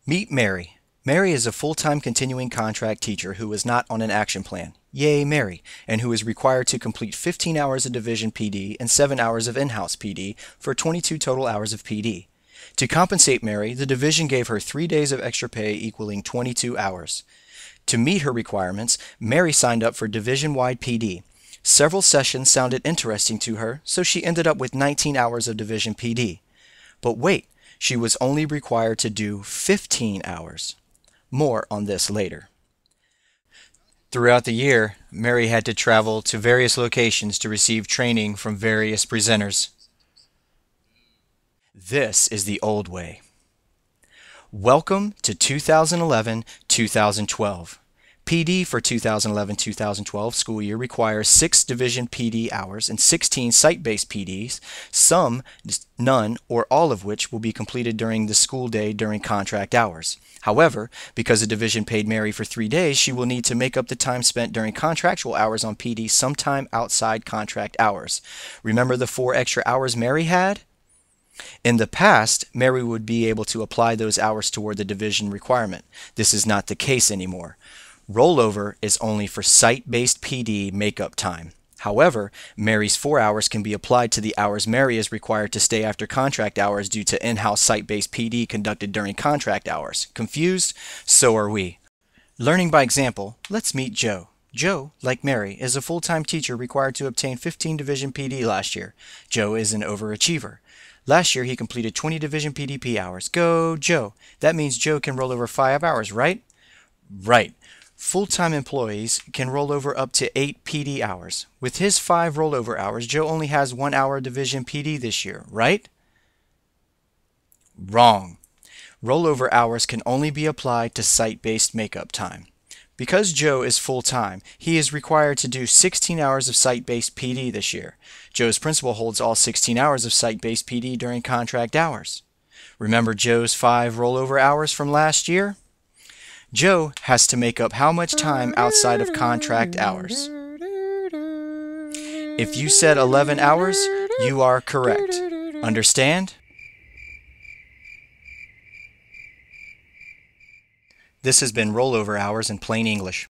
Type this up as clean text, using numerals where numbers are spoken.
Meet Mary. Mary is a full-time continuing contract teacher who is not on an action plan. Yay, Mary, and who is required to complete 15 hours of division PD and 7 hours of in-house PD for 22 total hours of PD. To compensate Mary, the division gave her 3 days of extra pay equaling 22 hours. To meet her requirements, Mary signed up for division-wide PD. Several sessions sounded interesting to her, so she ended up with 19 hours of division PD. But wait, she was only required to do 15 hours. More on this later. Throughout the year, Mary had to travel to various locations to receive training from various presenters. This is the old way. Welcome to 2011-2012. PD for 2011-2012 school year requires 6 division PD hours and 16 site-based PDs, some, none, or all of which will be completed during the school day during contract hours. However, because the division paid Mary for 3 days, she will need to make up the time spent during contractual hours on PD sometime outside contract hours. Remember the 4 extra hours Mary had? In the past, Mary would be able to apply those hours toward the division requirement. This is not the case anymore. Rollover is only for site-based PD makeup time. However, Mary's 4 hours can be applied to the hours Mary is required to stay after contract hours due to in-house site-based PD conducted during contract hours. Confused? So are we. Learning by example, let's meet Joe. Joe, like Mary, is a full-time teacher required to obtain 15 division PD last year. Joe is an overachiever. Last year he completed 20 division PDP hours. Go, Joe! That means Joe can roll over 5 hours, right? Right. Full-time employees can roll over up to 8 PD hours. With his 5 rollover hours, Joe only has 1 hour division PD this year, right? Wrong. Rollover hours can only be applied to site-based makeup time. Because Joe is full-time, he is required to do 16 hours of site-based PD this year. Joe's principal holds all 16 hours of site-based PD during contract hours. Remember Joe's 5 rollover hours from last year? Joe has to make up how much time outside of contract hours. If you said 11 hours, you are correct. Understand? This has been Rollover Hours in Plain English.